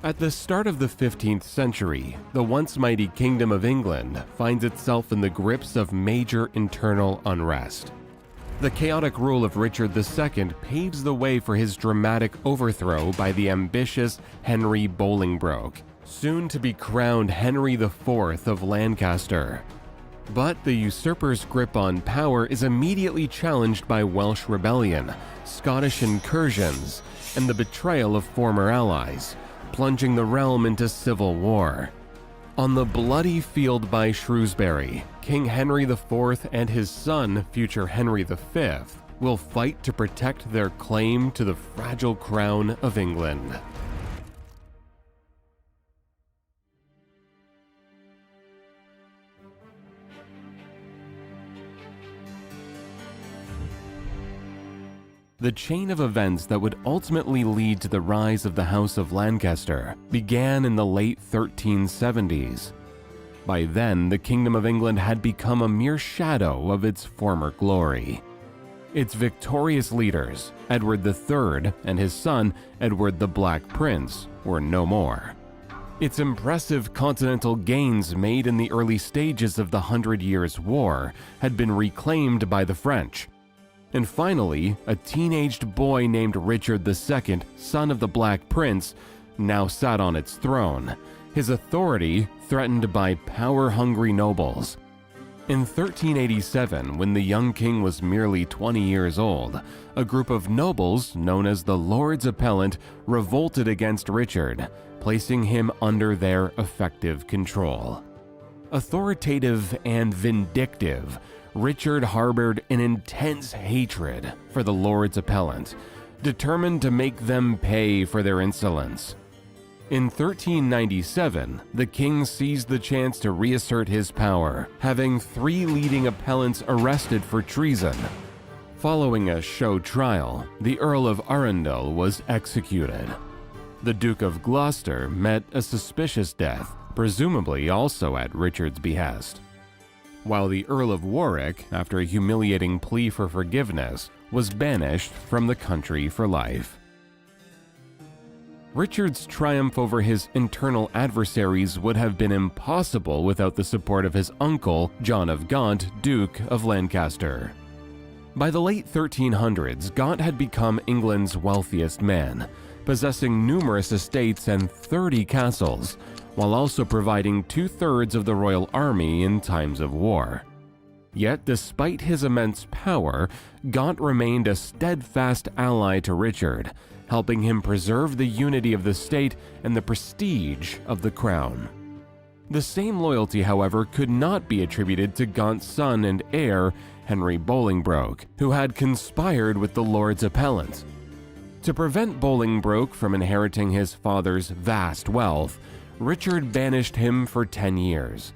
At the start of the 15th century, the once mighty Kingdom of England finds itself in the grips of major internal unrest. The chaotic rule of Richard II paves the way for his dramatic overthrow by the ambitious Henry Bolingbroke, soon to be crowned Henry IV of Lancaster. But the usurper's grip on power is immediately challenged by Welsh rebellion, Scottish incursions, and the betrayal of former allies, plunging the realm into civil war. On the bloody field by Shrewsbury, King Henry IV and his son, future Henry V, will fight to protect their claim to the fragile crown of England. The chain of events that would ultimately lead to the rise of the House of Lancaster began in the late 1370s. By then, the Kingdom of England had become a mere shadow of its former glory. Its victorious leaders, Edward III and his son, Edward the Black Prince, were no more. Its impressive continental gains made in the early stages of the Hundred Years' War had been reclaimed by the French. And finally, a teenaged boy named Richard II, son of the Black Prince, now sat on its throne, his authority threatened by power-hungry nobles. In 1387, when the young king was merely 20 years old, a group of nobles, known as the Lords Appellant, revolted against Richard, placing him under their effective control. Authoritative and vindictive, Richard harbored an intense hatred for the Lords Appellant, determined to make them pay for their insolence. In 1397, the king seized the chance to reassert his power, having 3 leading appellants arrested for treason. Following a show trial, the Earl of Arundel was executed. The Duke of Gloucester met a suspicious death, presumably also at Richard's behest, while the Earl of Warwick, after a humiliating plea for forgiveness, was banished from the country for life. Richard's triumph over his internal adversaries would have been impossible without the support of his uncle, John of Gaunt, Duke of Lancaster. By the late 1300s, Gaunt had become England's wealthiest man, possessing numerous estates and 30 castles, while also providing 2/3 of the royal army in times of war. Yet, despite his immense power, Gaunt remained a steadfast ally to Richard, helping him preserve the unity of the state and the prestige of the crown. The same loyalty, however, could not be attributed to Gaunt's son and heir, Henry Bolingbroke, who had conspired with the Lords Appellant. To prevent Bolingbroke from inheriting his father's vast wealth, Richard banished him for 10 years.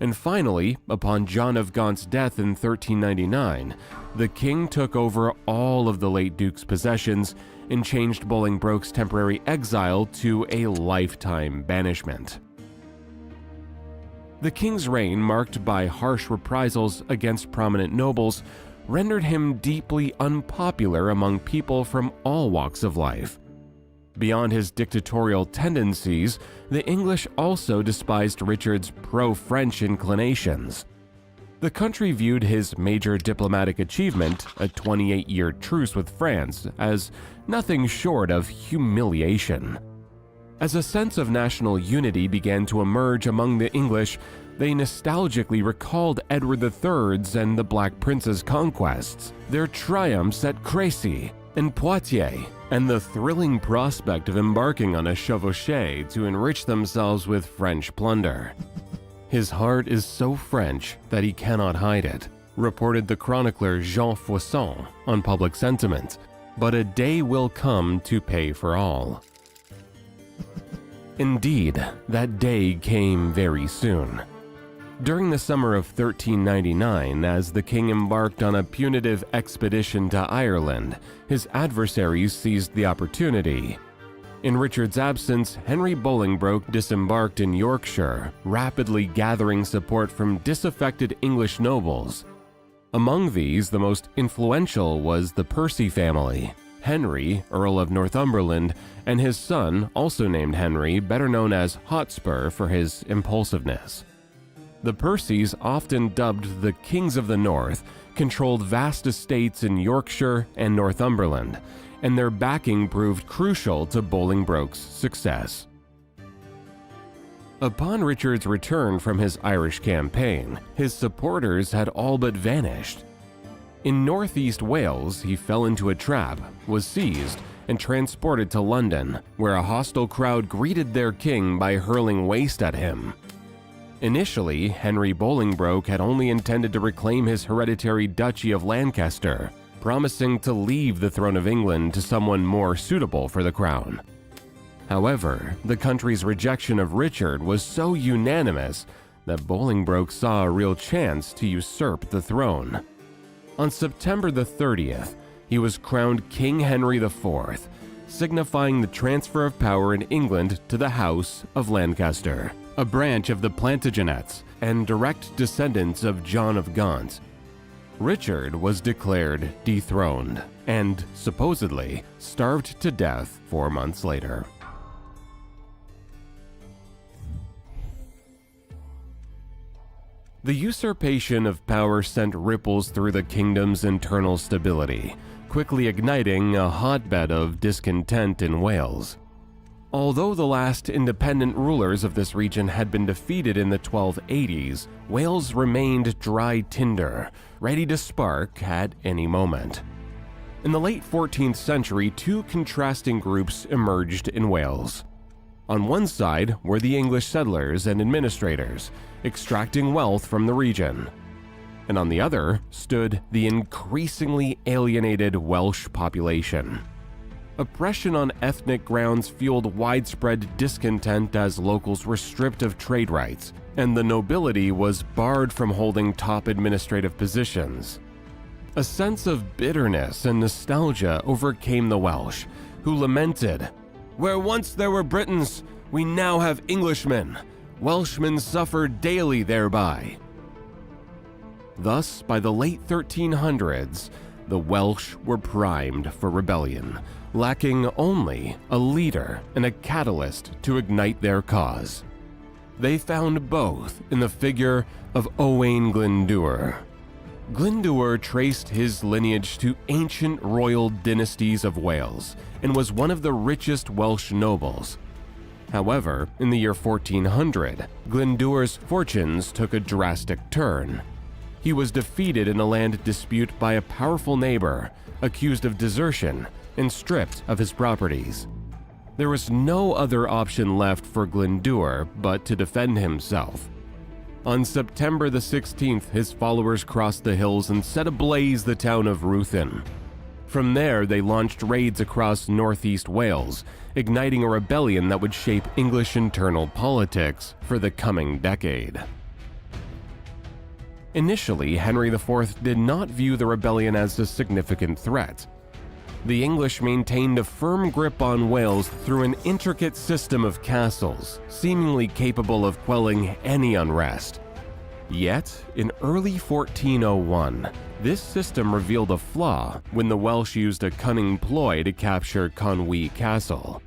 And finally, upon John of Gaunt's death in 1399, the king took over all of the late duke's possessions and changed Bolingbroke's temporary exile to a lifetime banishment. The king's reign, marked by harsh reprisals against prominent nobles, rendered him deeply unpopular among people from all walks of life. Beyond his dictatorial tendencies, the English also despised Richard's pro-French inclinations. The country viewed his major diplomatic achievement, a 28-year truce with France, as nothing short of humiliation. As a sense of national unity began to emerge among the English, they nostalgically recalled Edward III's and the Black Prince's conquests, their triumphs at Crécy and Poitiers, and the thrilling prospect of embarking on a chevauchée to enrich themselves with French plunder. His heart is so French that he cannot hide it, reported the chronicler Jean Faucon on Public Sentiment, but a day will come to pay for all. Indeed, that day came very soon. During the summer of 1399, as the king embarked on a punitive expedition to Ireland, his adversaries seized the opportunity. In Richard's absence, Henry Bolingbroke disembarked in Yorkshire, rapidly gathering support from disaffected English nobles. Among these, the most influential was the Percy family, Henry, Earl of Northumberland, and his son, also named Henry, better known as Hotspur for his impulsiveness. The Percys, often dubbed the Kings of the North, controlled vast estates in Yorkshire and Northumberland, and their backing proved crucial to Bolingbroke's success. Upon Richard's return from his Irish campaign, his supporters had all but vanished. In northeast Wales, he fell into a trap, was seized, and transported to London, where a hostile crowd greeted their king by hurling waste at him. Initially, Henry Bolingbroke had only intended to reclaim his hereditary Duchy of Lancaster, promising to leave the throne of England to someone more suitable for the crown. However, the country's rejection of Richard was so unanimous that Bolingbroke saw a real chance to usurp the throne. On September the 30th, he was crowned King Henry IV, signifying the transfer of power in England to the House of Lancaster, a branch of the Plantagenets and direct descendants of John of Gaunt. Richard was declared dethroned and, supposedly, starved to death 4 months later. The usurpation of power sent ripples through the kingdom's internal stability, quickly igniting a hotbed of discontent in Wales. Although the last independent rulers of this region had been defeated in the 1280s, Wales remained dry tinder, ready to spark at any moment. In the late 14th century, two contrasting groups emerged in Wales. On one side were the English settlers and administrators, extracting wealth from the region. And on the other stood the increasingly alienated Welsh population. Oppression on ethnic grounds fueled widespread discontent as locals were stripped of trade rights, and the nobility was barred from holding top administrative positions. A sense of bitterness and nostalgia overcame the Welsh, who lamented, "Where once there were Britons, we now have Englishmen. Welshmen suffer daily thereby." Thus, by the late 1300s, the Welsh were primed for rebellion, lacking only a leader and a catalyst to ignite their cause. They found both in the figure of Owain Glyndŵr. Glyndŵr traced his lineage to ancient royal dynasties of Wales and was one of the richest Welsh nobles. However, in the year 1400, Glyndŵr's fortunes took a drastic turn. He was defeated in a land dispute by a powerful neighbor, accused of desertion, and stripped of his properties. There was no other option left for Glyndŵr but to defend himself. On September the 16th, his followers crossed the hills and set ablaze the town of Ruthin. From there, they launched raids across northeast Wales, igniting a rebellion that would shape English internal politics for the coming decade. Initially, Henry IV did not view the rebellion as a significant threat. The English maintained a firm grip on Wales through an intricate system of castles, seemingly capable of quelling any unrest. Yet, in early 1401, this system revealed a flaw when the Welsh used a cunning ploy to capture Conwy Castle.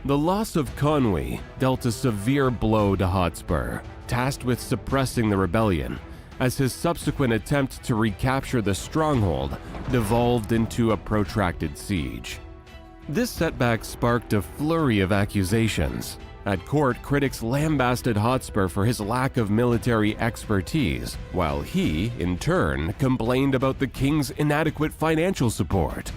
The loss of Conwy dealt a severe blow to Hotspur, tasked with suppressing the rebellion, as his subsequent attempt to recapture the stronghold devolved into a protracted siege. This setback sparked a flurry of accusations. At court, critics lambasted Hotspur for his lack of military expertise, while he, in turn, complained about the king's inadequate financial support.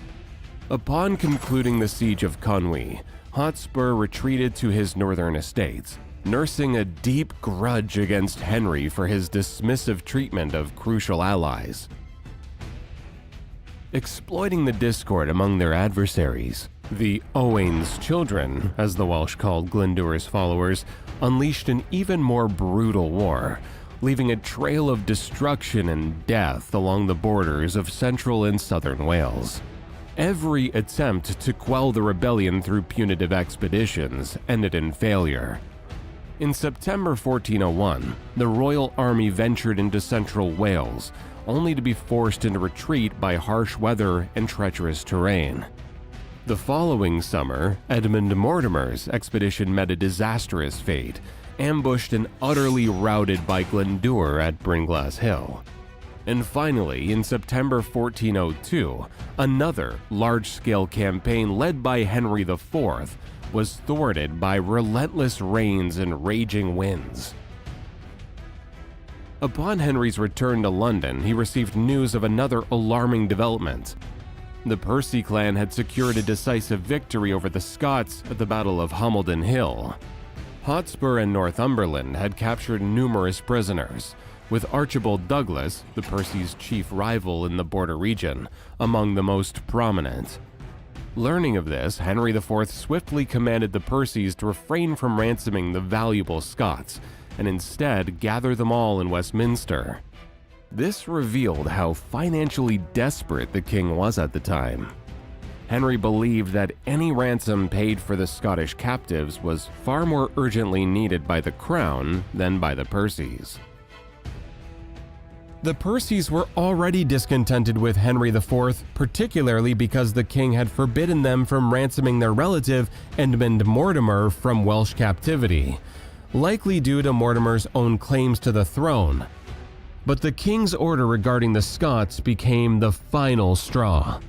Upon concluding the siege of Conwy, Hotspur retreated to his northern estates, nursing a deep grudge against Henry for his dismissive treatment of crucial allies. Exploiting the discord among their adversaries, the Owain's children, as the Welsh called Glyndŵr's followers, unleashed an even more brutal war, leaving a trail of destruction and death along the borders of central and southern Wales. Every attempt to quell the rebellion through punitive expeditions ended in failure. In September 1401, the royal army ventured into central Wales, only to be forced into retreat by harsh weather and treacherous terrain. The following summer, Edmund Mortimer's expedition met a disastrous fate, ambushed and utterly routed by Glendour at Bringlass Hill. And finally, in September 1402, another large-scale campaign led by Henry IV was thwarted by relentless rains and raging winds. Upon Henry's return to London, he received news of another alarming development. The Percy clan had secured a decisive victory over the Scots at the Battle of Homildon Hill. Hotspur and Northumberland had captured numerous prisoners, with Archibald Douglas, the Percy's chief rival in the border region, among the most prominent. Learning of this, Henry IV swiftly commanded the Percys to refrain from ransoming the valuable Scots, and instead gather them all in Westminster. This revealed how financially desperate the king was at the time. Henry believed that any ransom paid for the Scottish captives was far more urgently needed by the crown than by the Percys. The Percys were already discontented with Henry IV, particularly because the king had forbidden them from ransoming their relative Edmund Mortimer from Welsh captivity, likely due to Mortimer's own claims to the throne. But the king's order regarding the Scots became the final straw.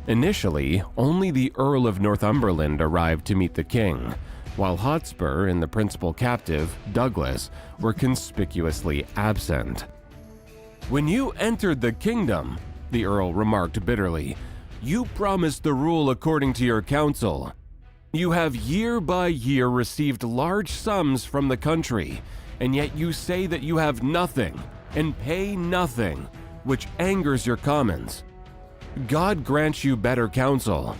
Initially, only the Earl of Northumberland arrived to meet the king, while Hotspur and the principal captive, Douglas, were conspicuously absent. "When you entered the kingdom," the Earl remarked bitterly, "you promised the rule according to your counsel. You have year by year received large sums from the country, and yet you say that you have nothing and pay nothing, which angers your commons. God grant you better counsel."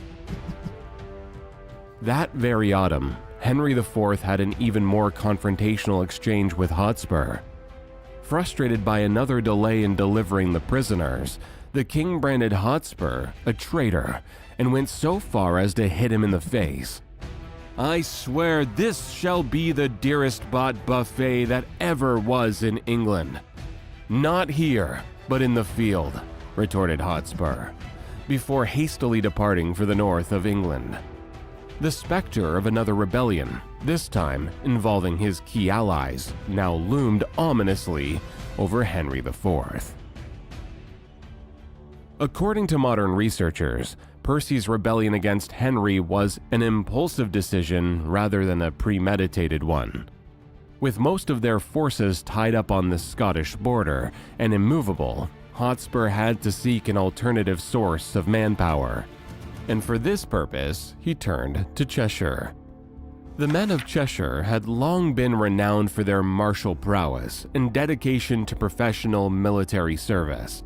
That very autumn, Henry IV had an even more confrontational exchange with Hotspur. Frustrated by another delay in delivering the prisoners, the king branded Hotspur a traitor and went so far as to hit him in the face. "I swear this shall be the dearest bought buffet that ever was in England." "Not here, but in the field," retorted Hotspur, before hastily departing for the north of England. The specter of another rebellion, this time involving his key allies, now loomed ominously over Henry IV. According to modern researchers, Percy's rebellion against Henry was an impulsive decision rather than a premeditated one. With most of their forces tied up on the Scottish border and immovable, Hotspur had to seek an alternative source of manpower. And for this purpose, he turned to Cheshire. The men of Cheshire had long been renowned for their martial prowess and dedication to professional military service.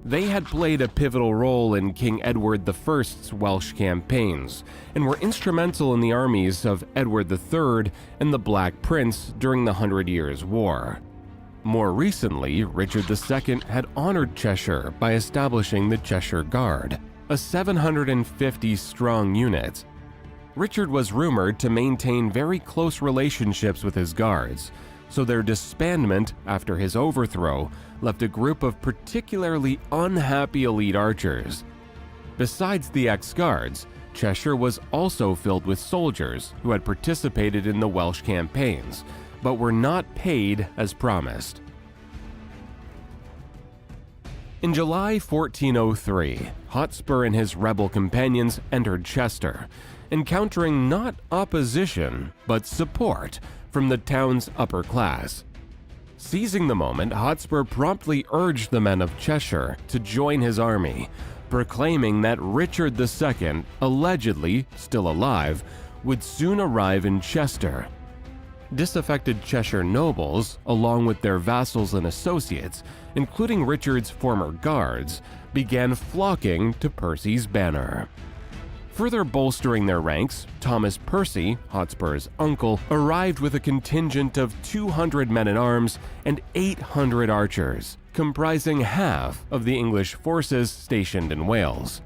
They had played a pivotal role in King Edward I's Welsh campaigns and were instrumental in the armies of Edward III and the Black Prince during the 100 Years' War. More recently, Richard II had honored Cheshire by establishing the Cheshire Guard, a 750-strong unit. Richard was rumored to maintain very close relationships with his guards, so their disbandment after his overthrow left a group of particularly unhappy elite archers. Besides the ex-guards, Cheshire was also filled with soldiers who had participated in the Welsh campaigns, but were not paid as promised. In July 1403, Hotspur and his rebel companions entered Chester, encountering not opposition, but support from the town's upper class. Seizing the moment, Hotspur promptly urged the men of Cheshire to join his army, proclaiming that Richard II, allegedly still alive, would soon arrive in Chester. Disaffected Cheshire nobles, along with their vassals and associates, including Richard's former guards, began flocking to Percy's banner. Further bolstering their ranks, Thomas Percy, Hotspur's uncle, arrived with a contingent of 200 men-at-arms and 800 archers, comprising half of the English forces stationed in Wales.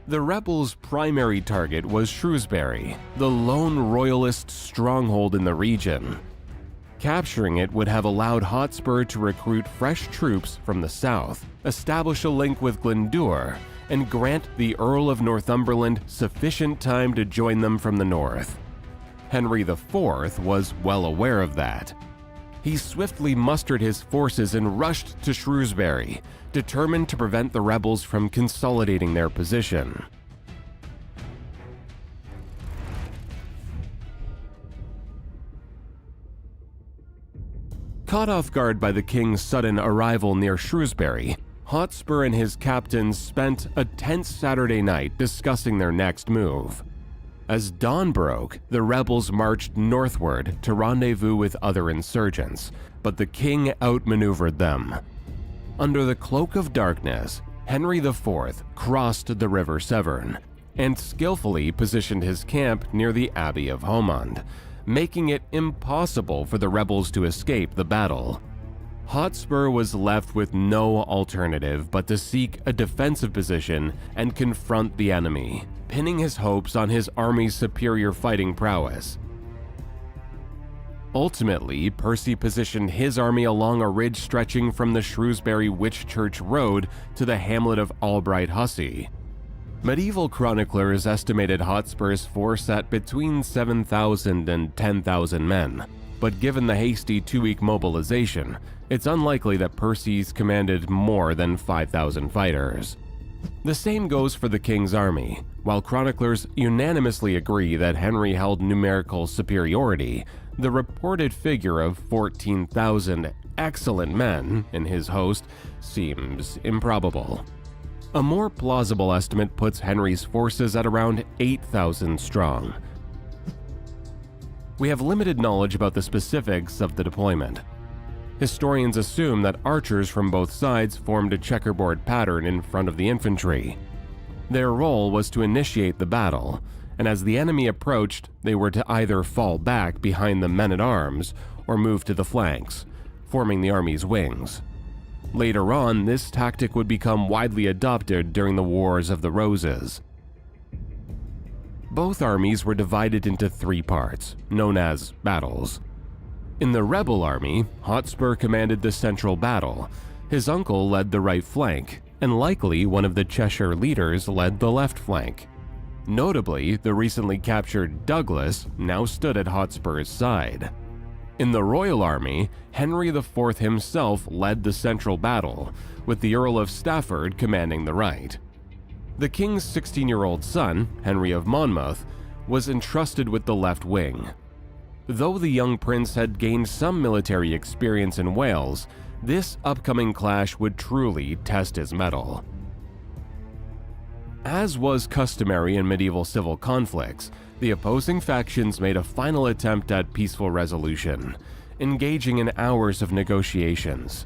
The rebels' primary target was Shrewsbury, the lone royalist stronghold in the region. Capturing it would have allowed Hotspur to recruit fresh troops from the south, establish a link with Glendour, and grant the Earl of Northumberland sufficient time to join them from the north. Henry IV was well aware of that. He swiftly mustered his forces and rushed to Shrewsbury, determined to prevent the rebels from consolidating their position. Caught off guard by the king's sudden arrival near Shrewsbury, Hotspur and his captains spent a tense Saturday night discussing their next move. As dawn broke, the rebels marched northward to rendezvous with other insurgents, but the king outmaneuvered them. Under the cloak of darkness, Henry IV crossed the River Severn and skillfully positioned his camp near the Abbey of Haumond, making it impossible for the rebels to escape the battle. Hotspur was left with no alternative but to seek a defensive position and confront the enemy, pinning his hopes on his army's superior fighting prowess. Ultimately, Percy positioned his army along a ridge stretching from the Shrewsbury Whitchurch Road to the hamlet of Albright Hussey. Medieval chroniclers estimated Hotspur's force at between 7,000 and 10,000 men, but given the hasty two-week mobilization, it's unlikely that Percy's commanded more than 5,000 fighters. The same goes for the king's army. While chroniclers unanimously agree that Henry held numerical superiority, the reported figure of 14,000 excellent men in his host seems improbable. A more plausible estimate puts Henry's forces at around 8,000 strong. We have limited knowledge about the specifics of the deployment. Historians assume that archers from both sides formed a checkerboard pattern in front of the infantry. Their role was to initiate the battle, and as the enemy approached, they were to either fall back behind the men-at-arms or move to the flanks, forming the army's wings. Later on, this tactic would become widely adopted during the Wars of the Roses. Both armies were divided into three parts, known as battles. In the rebel army, Hotspur commanded the central battle, his uncle led the right flank, and likely one of the Cheshire leaders led the left flank. Notably, the recently captured Douglas now stood at Hotspur's side. In the Royal Army, Henry IV himself led the central battle, with the Earl of Stafford commanding the right. The king's 16-year-old son, Henry of Monmouth, was entrusted with the left wing. Though the young prince had gained some military experience in Wales, this upcoming clash would truly test his mettle. As was customary in medieval civil conflicts, the opposing factions made a final attempt at peaceful resolution, engaging in hours of negotiations.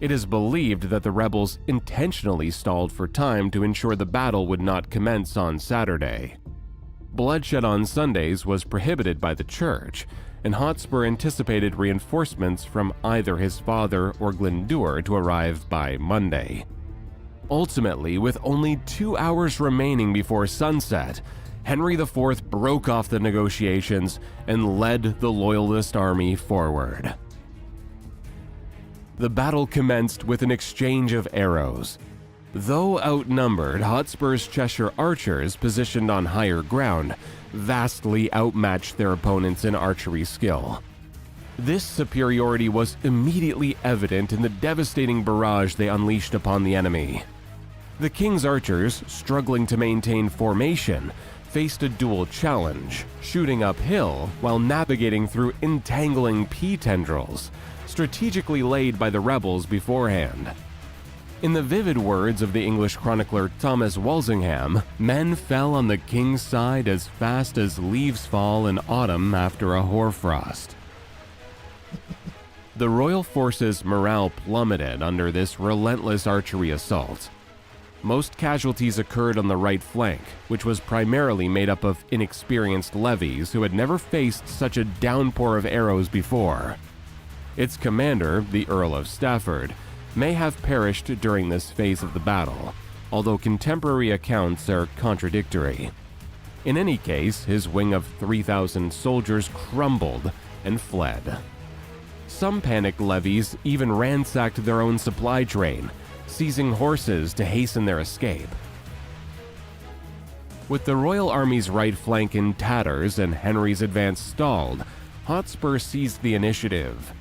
It is believed that the rebels intentionally stalled for time to ensure the battle would not commence on Saturday. Bloodshed on Sundays was prohibited by the church, and Hotspur anticipated reinforcements from either his father or Glyndŵr to arrive by Monday. Ultimately, with only 2 hours remaining before sunset, Henry IV broke off the negotiations and led the Loyalist army forward. The battle commenced with an exchange of arrows. Though outnumbered, Hotspur's Cheshire archers, positioned on higher ground, vastly outmatched their opponents in archery skill. This superiority was immediately evident in the devastating barrage they unleashed upon the enemy. The king's archers, struggling to maintain formation, faced a dual challenge, shooting uphill while navigating through entangling pea tendrils, strategically laid by the rebels beforehand. In the vivid words of the English chronicler Thomas Walsingham, men fell on the king's side as fast as leaves fall in autumn after a hoarfrost. The royal forces' morale plummeted under this relentless archery assault. Most casualties occurred on the right flank, which was primarily made up of inexperienced levies who had never faced such a downpour of arrows before. Its commander, the Earl of Stafford, may have perished during this phase of the battle, although contemporary accounts are contradictory. In any case, his wing of 3,000 soldiers crumbled and fled. Some panicked levies even ransacked their own supply train, seizing horses to hasten their escape, With the royal army's right flank in tatters and Henry's advance stalled, Hotspur seized the initiative.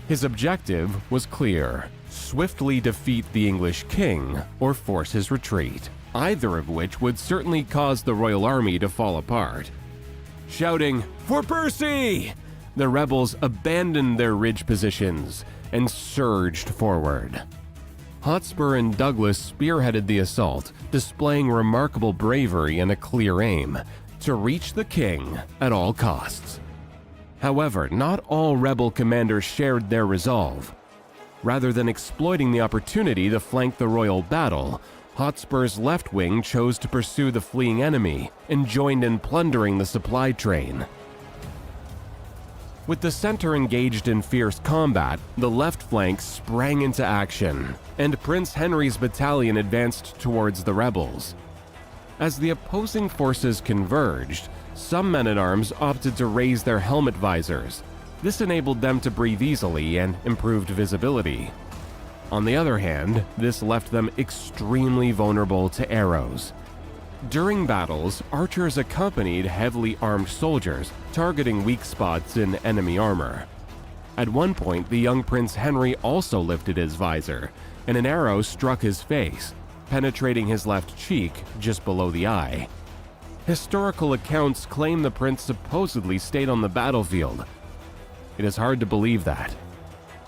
His objective was clear: swiftly defeat the English king or force his retreat, either of which would certainly cause the royal army to fall apart. Shouting, "For Percy!" the rebels abandoned their ridge positions and surged forward. Hotspur and Douglas spearheaded the assault, displaying remarkable bravery and a clear aim to reach the king at all costs. However, not all rebel commanders shared their resolve. Rather than exploiting the opportunity to flank the royal battle, Hotspur's left wing chose to pursue the fleeing enemy and joined in plundering the supply train. With the center engaged in fierce combat, the left flank sprang into action, and Prince Henry's battalion advanced towards the rebels. As the opposing forces converged, some men-at-arms opted to raise their helmet visors. This enabled them to breathe easily and improved visibility. On the other hand, this left them extremely vulnerable to arrows. During battles, archers accompanied heavily armed soldiers, targeting weak spots in enemy armor. At one point, the young Prince Henry also lifted his visor, and an arrow struck his face, penetrating his left cheek just below the eye. Historical accounts claim the prince supposedly stayed on the battlefield. It is hard to believe that.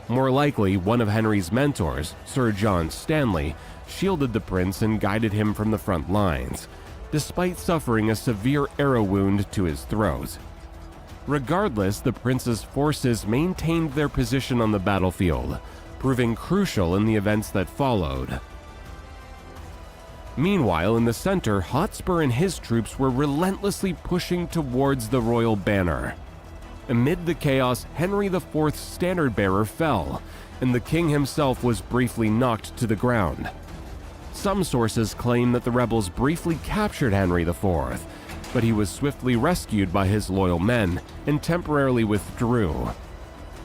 More likely, one of Henry's mentors, Sir John Stanley, shielded the prince and guided him from the front lines, despite suffering a severe arrow wound to his throat. Regardless, the prince's forces maintained their position on the battlefield, proving crucial in the events that followed. Meanwhile, in the center, Hotspur and his troops were relentlessly pushing towards the royal banner. Amid the chaos, Henry IV's standard-bearer fell, and the king himself was briefly knocked to the ground. Some sources claim that the rebels briefly captured Henry IV, but he was swiftly rescued by his loyal men and temporarily withdrew.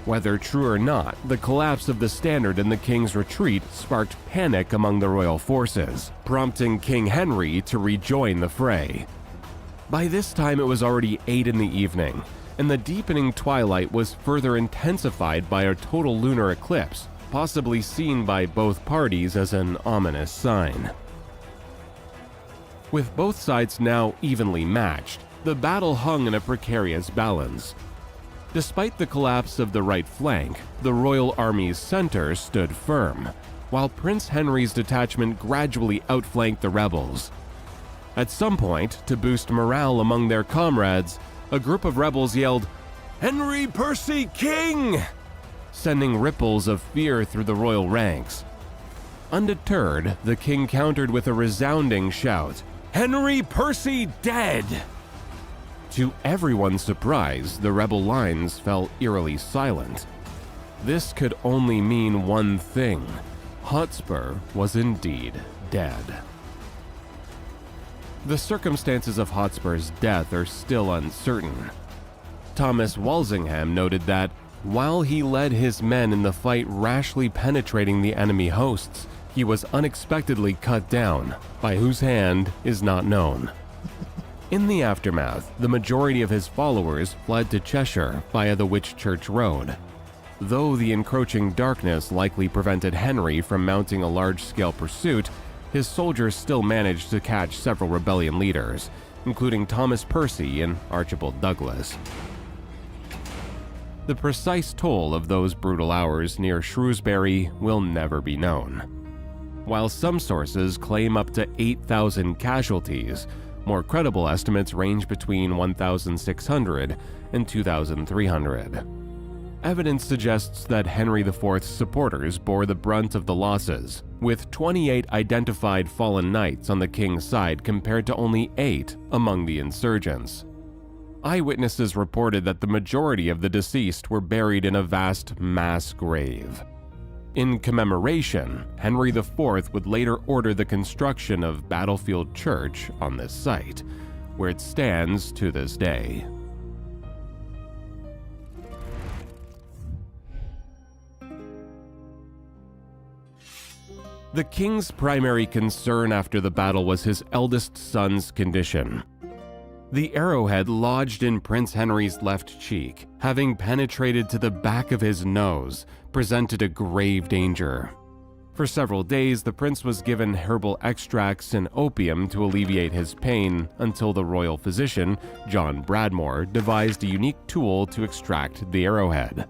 Whether true or not, the collapse of the standard and the king's retreat sparked panic among the royal forces, prompting King Henry to rejoin the fray. By this time, it was already 8 in the evening, and the deepening twilight was further intensified by a total lunar eclipse, possibly seen by both parties as an ominous sign. With both sides now evenly matched, the battle hung in a precarious balance. Despite the collapse of the right flank, the royal army's center stood firm, while Prince Henry's detachment gradually outflanked the rebels. At some point, to boost morale among their comrades, a group of rebels yelled, "Henry Percy King!" sending ripples of fear through the royal ranks. Undeterred, the king countered with a resounding shout, "Henry Percy dead!" To everyone's surprise, the rebel lines fell eerily silent. This could only mean one thing: Hotspur was indeed dead. The circumstances of Hotspur's death are still uncertain. Thomas Walsingham noted that, while he led his men in the fight rashly penetrating the enemy hosts, he was unexpectedly cut down, by whose hand is not known. In the aftermath, the majority of his followers fled to Cheshire via the Whitchurch Road. Though the encroaching darkness likely prevented Henry from mounting a large-scale pursuit, his soldiers still managed to catch several rebellion leaders, including Thomas Percy and Archibald Douglas. The precise toll of those brutal hours near Shrewsbury will never be known. While some sources claim up to 8,000 casualties, more credible estimates range between 1,600 and 2,300. Evidence suggests that Henry IV's supporters bore the brunt of the losses, with 28 identified fallen knights on the king's side compared to only 8 among the insurgents. Eyewitnesses reported that the majority of the deceased were buried in a vast mass grave. In commemoration, Henry IV would later order the construction of Battlefield Church on this site, where it stands to this day. The king's primary concern after the battle was his eldest son's condition. The arrowhead lodged in Prince Henry's left cheek, having penetrated to the back of his nose, presented a grave danger. For several days, the prince was given herbal extracts and opium to alleviate his pain until the royal physician, John Bradmore, devised a unique tool to extract the arrowhead.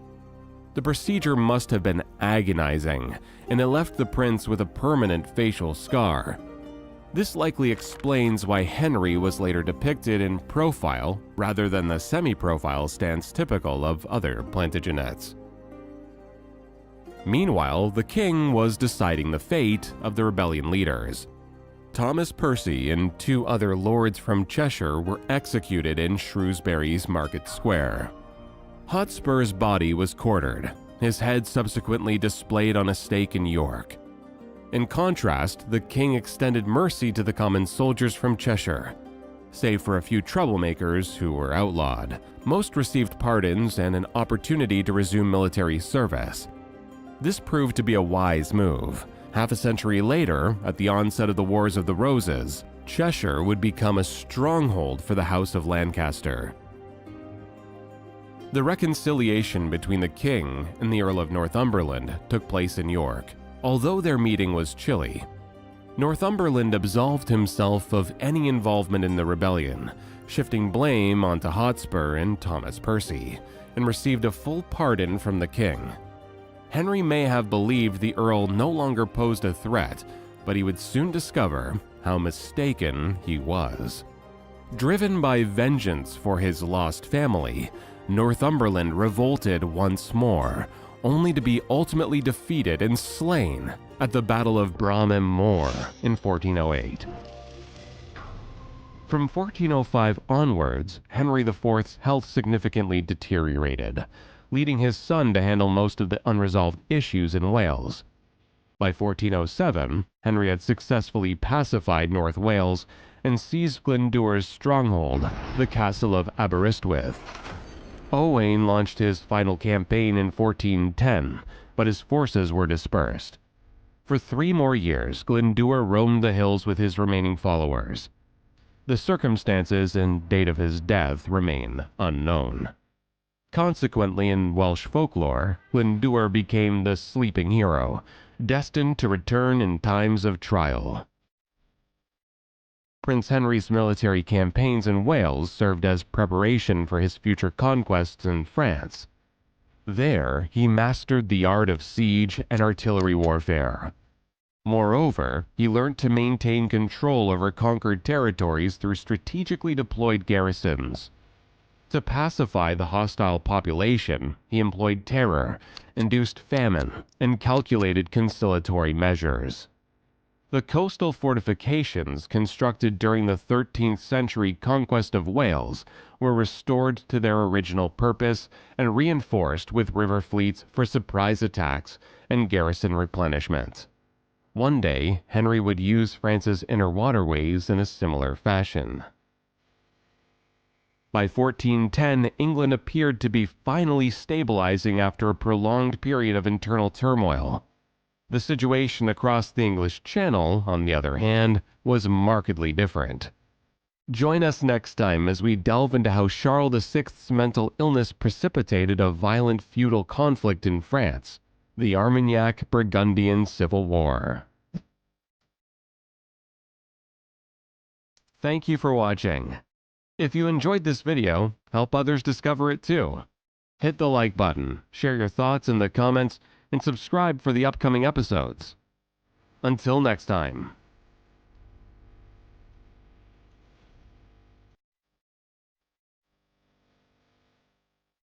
The procedure must have been agonizing, and it left the prince with a permanent facial scar. This likely explains why Henry was later depicted in profile rather than the semi-profile stance typical of other Plantagenets. Meanwhile, the king was deciding the fate of the rebellion leaders. Thomas Percy and 2 other lords from Cheshire were executed in Shrewsbury's Market Square. Hotspur's body was quartered, his head subsequently displayed on a stake in York. In contrast, the king extended mercy to the common soldiers from Cheshire. Save for a few troublemakers who were outlawed, most received pardons and an opportunity to resume military service. This proved to be a wise move. Half a century later, at the onset of the Wars of the Roses, Cheshire would become a stronghold for the House of Lancaster. The reconciliation between the king and the Earl of Northumberland took place in York, although their meeting was chilly. Northumberland absolved himself of any involvement in the rebellion, shifting blame onto Hotspur and Thomas Percy, and received a full pardon from the king. Henry may have believed the Earl no longer posed a threat, but he would soon discover how mistaken he was. Driven by vengeance for his lost family, Northumberland revolted once more, only to be ultimately defeated and slain at the Battle of Bramham Moor in 1408. From 1405 onwards, Henry IV's health significantly deteriorated, leading his son to handle most of the unresolved issues in Wales. By 1407, Henry had successfully pacified North Wales and seized Glyndwr's stronghold, the Castle of Aberystwyth. Owain launched his final campaign in 1410, but his forces were dispersed. For 3 more years, Glyndwr roamed the hills with his remaining followers. The circumstances and date of his death remain unknown. Consequently, in Welsh folklore, Glyndwr became the sleeping hero, destined to return in times of trial. Prince Henry's military campaigns in Wales served as preparation for his future conquests in France. There, he mastered the art of siege and artillery warfare. Moreover, he learned to maintain control over conquered territories through strategically deployed garrisons. To pacify the hostile population, he employed terror, induced famine, and calculated conciliatory measures. The coastal fortifications constructed during the 13th century conquest of Wales were restored to their original purpose and reinforced with river fleets for surprise attacks and garrison replenishment. One day, Henry would use France's inner waterways in a similar fashion. By 1410, England appeared to be finally stabilizing after a prolonged period of internal turmoil. The situation across the English Channel, on the other hand, was markedly different. Join us next time as we delve into how Charles VI's mental illness precipitated a violent feudal conflict in France, the Armagnac-Burgundian Civil War. Thank you for watching. If you enjoyed this video, help others discover it too. Hit the like button, share your thoughts in the comments, and subscribe for the upcoming episodes. Until next time.